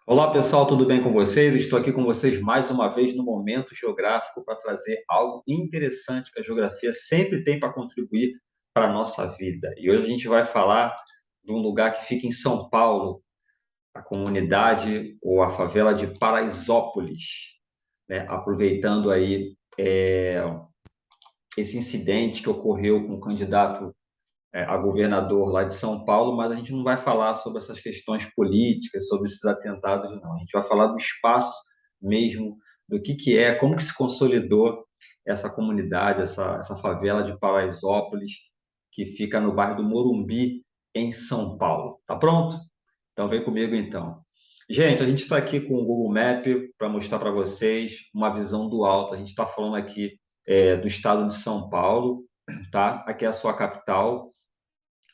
Olá pessoal, tudo bem com vocês? Estou aqui com vocês mais uma vez no Momento Geográfico para trazer algo interessante que a geografia sempre tem para contribuir para a nossa vida. E hoje a gente vai falar de um lugar que fica em São Paulo, a comunidade ou a favela de Paraisópolis, né? Aproveitando aí esse incidente que ocorreu com o candidato a governador lá de São Paulo, mas a gente não vai falar sobre essas questões políticas, sobre esses atentados, não. A gente vai falar do espaço mesmo, do que é, como que se consolidou essa comunidade, essa favela de Paraisópolis, que fica no bairro do Morumbi, em São Paulo. Tá pronto? Então vem comigo então. Gente, a gente está aqui com o Google Map para mostrar para vocês uma visão do alto. A gente está falando aqui do estado de São Paulo, tá? Aqui é a sua capital.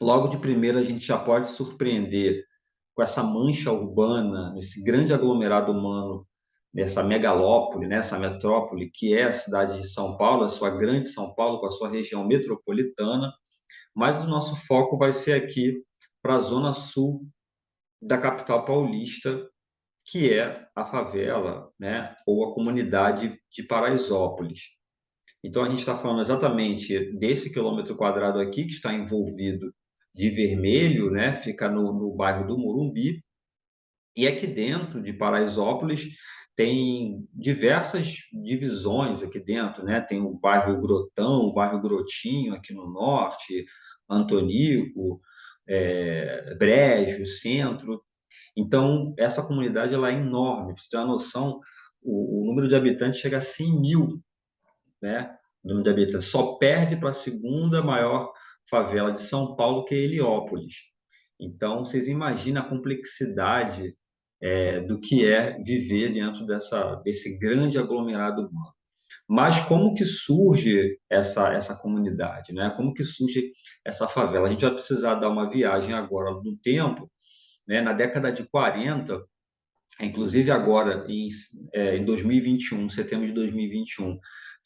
Logo de primeira, a gente já pode surpreender com essa mancha urbana, esse grande aglomerado humano, nessa megalópole, nessa metrópole que é a cidade de São Paulo, a sua grande São Paulo, com a sua região metropolitana. Mas o nosso foco vai ser aqui para a zona sul da capital paulista, que é a favela, né, ou a comunidade de Paraisópolis. Então, a gente está falando exatamente desse quilômetro quadrado aqui, que está envolvido de vermelho, né? Fica no bairro do Morumbi. E aqui dentro de Paraisópolis tem diversas divisões aqui dentro, né? Tem o bairro Grotão, o bairro Grotinho aqui no norte, Antonico, Brejo, Centro. Então, essa comunidade ela é enorme. Para você ter uma noção, o número de habitantes chega a 100 mil, né? O número de habitantes só perde para a segunda maior favela de São Paulo, que é Heliópolis. Então, vocês imaginam a complexidade do que é viver dentro desse grande aglomerado humano. Mas como que surge essa comunidade, né? Como que surge essa favela? A gente vai precisar dar uma viagem agora no tempo, né? Na década de 40, inclusive agora em 2021, setembro de 2021,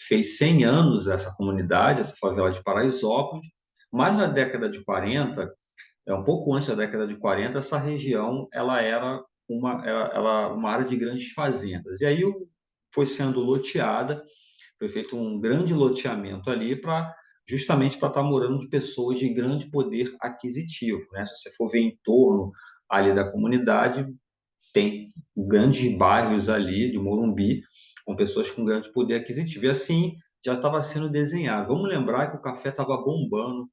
fez 100 anos essa comunidade, essa favela de Paraisópolis, mas na década de 40, um pouco antes da década de 40, essa região ela era uma área de grandes fazendas. E aí foi sendo loteada, foi feito um grande loteamento ali para justamente para estar morando de pessoas de grande poder aquisitivo, né? Se você for ver em torno ali da comunidade, tem grandes bairros ali de Morumbi com pessoas com grande poder aquisitivo. E assim já estava sendo desenhado. Vamos lembrar que o café estava bombando,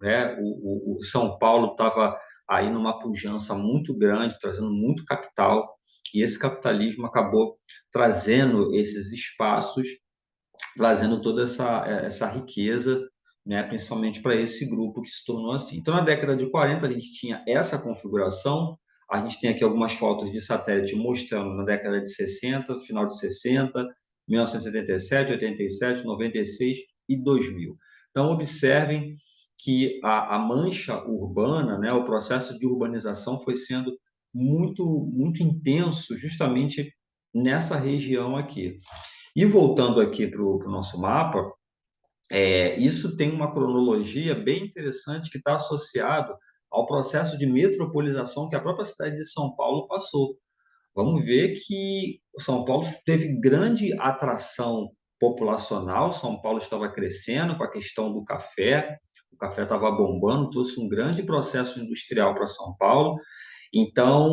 né? O São Paulo estava aí numa pujança muito grande, trazendo muito capital, e esse capitalismo acabou trazendo esses espaços, trazendo toda essa riqueza, né? Principalmente para esse grupo que se tornou assim. Então, na década de 40, a gente tinha essa configuração. A gente tem aqui algumas fotos de satélite mostrando na década de 60, final de 60, 1977, 87, 96 e 2000. Então, observem que a mancha urbana, né, o processo de urbanização foi sendo muito intenso justamente nessa região aqui. E voltando aqui para o nosso mapa, isso tem uma cronologia bem interessante que está associado ao processo de metropolização que a própria cidade de São Paulo passou. Vamos ver que São Paulo teve grande atração populacional, São Paulo estava crescendo com a questão do café, o café estava bombando, trouxe um grande processo industrial para São Paulo. Então,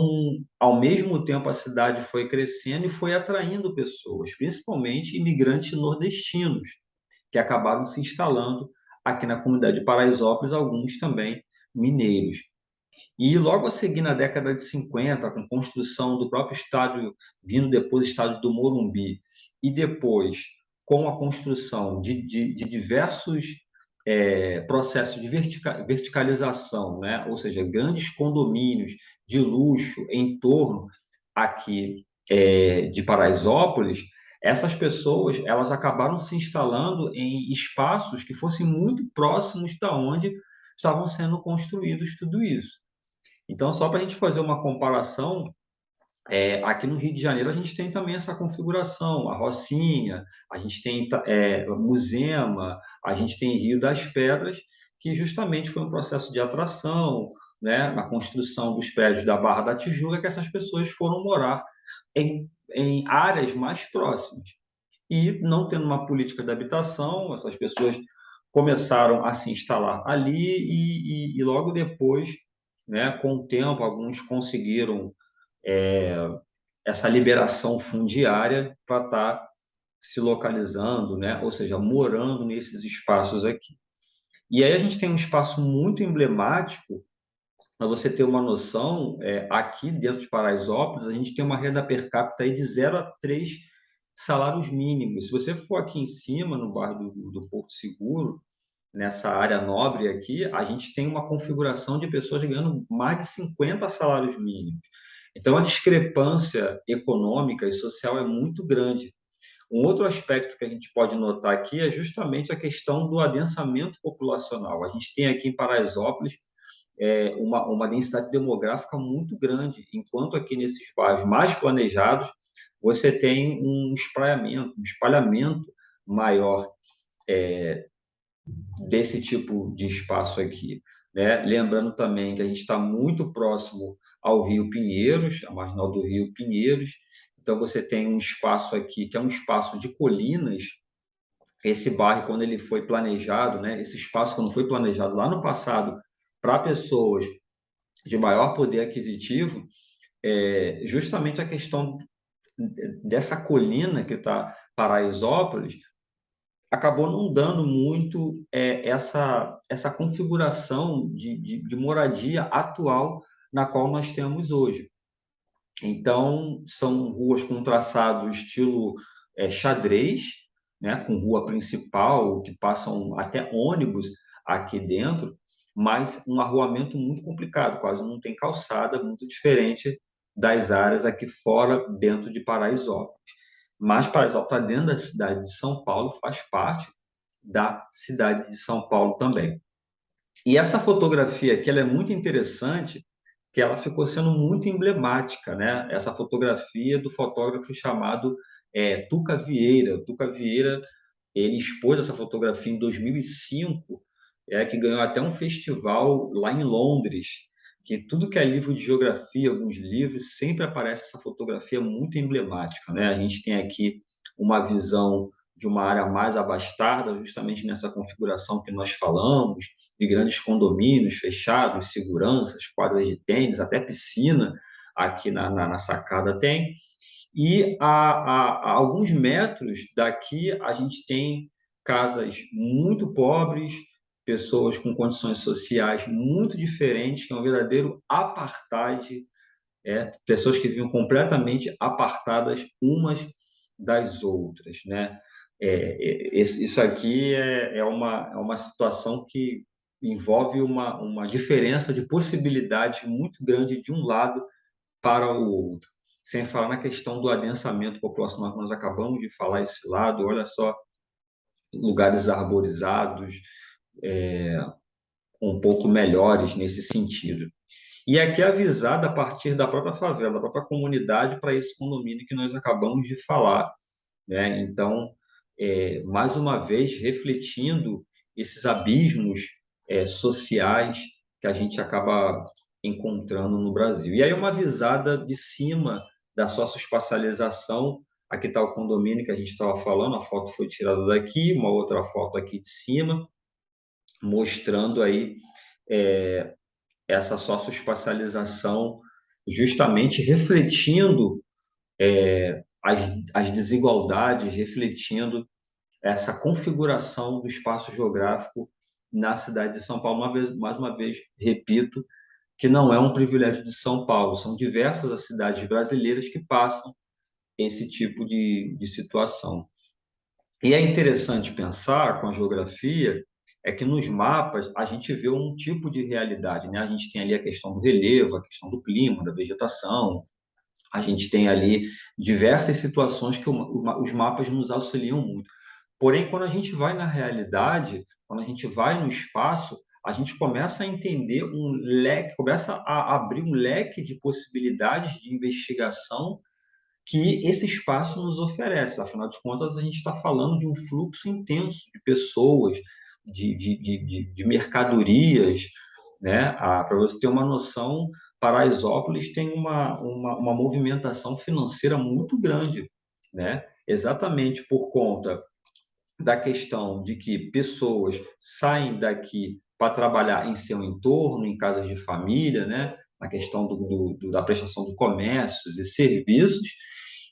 ao mesmo tempo, a cidade foi crescendo e foi atraindo pessoas, principalmente imigrantes nordestinos, que acabaram se instalando aqui na comunidade de Paraisópolis, alguns também mineiros. E logo a seguir, na década de 50, com construção do próprio estádio, vindo depois do estádio do Morumbi, e depois com a construção de diversos processos de verticalização, né? Ou seja, grandes condomínios de luxo em torno aqui de Paraisópolis, essas pessoas elas acabaram se instalando em espaços que fossem muito próximos da onde estavam sendo construídos tudo isso. Então, só para a gente fazer uma comparação, aqui no Rio de Janeiro a gente tem também essa configuração, a Rocinha, a gente tem Muzema, a gente tem Rio das Pedras, que justamente foi um processo de atração, né, na construção dos prédios da Barra da Tijuca, que essas pessoas foram morar em áreas mais próximas. E não tendo uma política de habitação, essas pessoas começaram a se instalar ali e logo depois, né, com o tempo, alguns conseguiram essa liberação fundiária para estar se localizando, né, ou seja, morando nesses espaços aqui. E aí a gente tem um espaço muito emblemático, para você ter uma noção, aqui dentro de Paraisópolis, a gente tem uma renda per capita aí de 0 a 3 salários mínimos. Se você for aqui em cima, no bairro do Porto Seguro, nessa área nobre aqui, a gente tem uma configuração de pessoas ganhando mais de 50 salários mínimos. Então, a discrepância econômica e social é muito grande. Um outro aspecto que a gente pode notar aqui é justamente a questão do adensamento populacional. A gente tem aqui em Paraisópolis uma densidade demográfica muito grande, enquanto aqui nesses bairros mais planejados, você tem um espalhamento maior desse tipo de espaço aqui, né? Lembrando também que a gente está muito próximo ao Rio Pinheiros, a marginal do Rio Pinheiros, então você tem um espaço aqui que é um espaço de colinas. Esse bairro, quando ele foi planejado, né? Esse espaço, quando foi planejado lá no passado para pessoas de maior poder aquisitivo, justamente a questão dessa colina que está Paraisópolis acabou não dando muito essa configuração de moradia atual na qual nós temos hoje. Então, são ruas com traçado estilo xadrez, né, com rua principal, que passam até ônibus aqui dentro, mas um arruamento muito complicado, quase não tem calçada, muito diferente das áreas aqui fora, dentro de Paraisópolis. Mas Paraisópolis está dentro da cidade de São Paulo, faz parte da cidade de São Paulo também. E essa fotografia aqui ela é muito interessante, que ela ficou sendo muito emblemática, né? Essa fotografia do fotógrafo chamado Tuca Vieira. O Tuca Vieira, ele expôs essa fotografia em 2005, que ganhou até um festival lá em Londres, que tudo que é livro de geografia, alguns livros, sempre aparece essa fotografia muito emblemática, né? A gente tem aqui uma visão de uma área mais abastada, justamente nessa configuração que nós falamos, de grandes condomínios fechados, seguranças, quadras de tênis, até piscina aqui na sacada tem. E a alguns metros daqui a gente tem casas muito pobres, pessoas com condições sociais muito diferentes, que é um verdadeiro apartheid, pessoas que vivem completamente apartadas umas das outras, né? Isso aqui é uma situação que envolve uma diferença de possibilidade muito grande de um lado para o outro. Sem falar na questão do adensamento populacional, que nós acabamos de falar esse lado, olha só, lugares arborizados, um pouco melhores nesse sentido. E aqui é avisado a partir da própria favela, da própria comunidade, para esse condomínio que nós acabamos de falar, né? Então, mais uma vez, refletindo esses abismos sociais que a gente acaba encontrando no Brasil. E aí, uma visada de cima da socioespacialização. Aqui está o condomínio que a gente estava falando, a foto foi tirada daqui, uma outra foto aqui de cima, mostrando aí essa socioespacialização, justamente refletindo as desigualdades, refletindo essa configuração do espaço geográfico na cidade de São Paulo. Mais uma vez, repito, que não é um privilégio de São Paulo, são diversas as cidades brasileiras que passam esse tipo de situação. E é interessante pensar com a geografia, que nos mapas a gente vê um tipo de realidade, né? A gente tem ali a questão do relevo, a questão do clima, da vegetação, a gente tem ali diversas situações que os mapas nos auxiliam muito. Porém, quando a gente vai na realidade, quando a gente vai no espaço, a gente começa a entender um leque, começa a abrir um leque de possibilidades de investigação que esse espaço nos oferece. Afinal de contas, a gente está falando de um fluxo intenso de pessoas, de mercadorias, né? Para você ter uma noção, Paraisópolis tem uma movimentação financeira muito grande, né? Exatamente por conta da questão de que pessoas saem daqui para trabalhar em seu entorno, em casas de família, né? Na questão da prestação de comércios e serviços,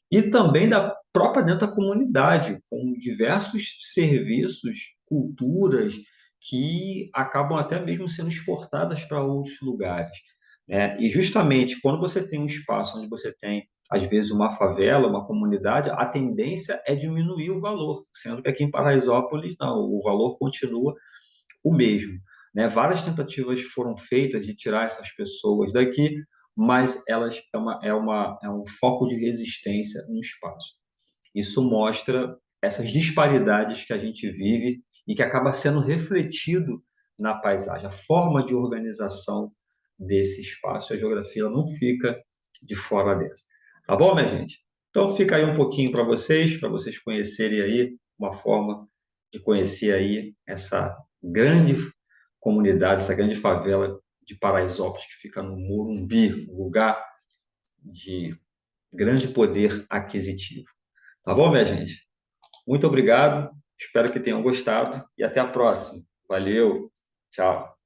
e também da própria dentro da comunidade, com diversos serviços, culturas que acabam até mesmo sendo exportadas para outros lugares, né? E justamente quando você tem um espaço onde você tem às vezes uma favela, uma comunidade, a tendência é diminuir o valor, sendo que aqui em Paraisópolis, não, o valor continua o mesmo, né? Várias tentativas foram feitas de tirar essas pessoas daqui, mas elas é um foco de resistência no espaço. Isso mostra essas disparidades que a gente vive e que acaba sendo refletido na paisagem, a forma de organização desse espaço. A geografia ela não fica de fora dessa. Tá bom, minha gente? Então fica aí um pouquinho para vocês conhecerem aí uma forma de conhecer aí essa grande comunidade, essa grande favela de Paraisópolis que fica no Morumbi, um lugar de grande poder aquisitivo. Tá bom, minha gente? Muito obrigado, espero que tenham gostado e até a próxima. Valeu, tchau.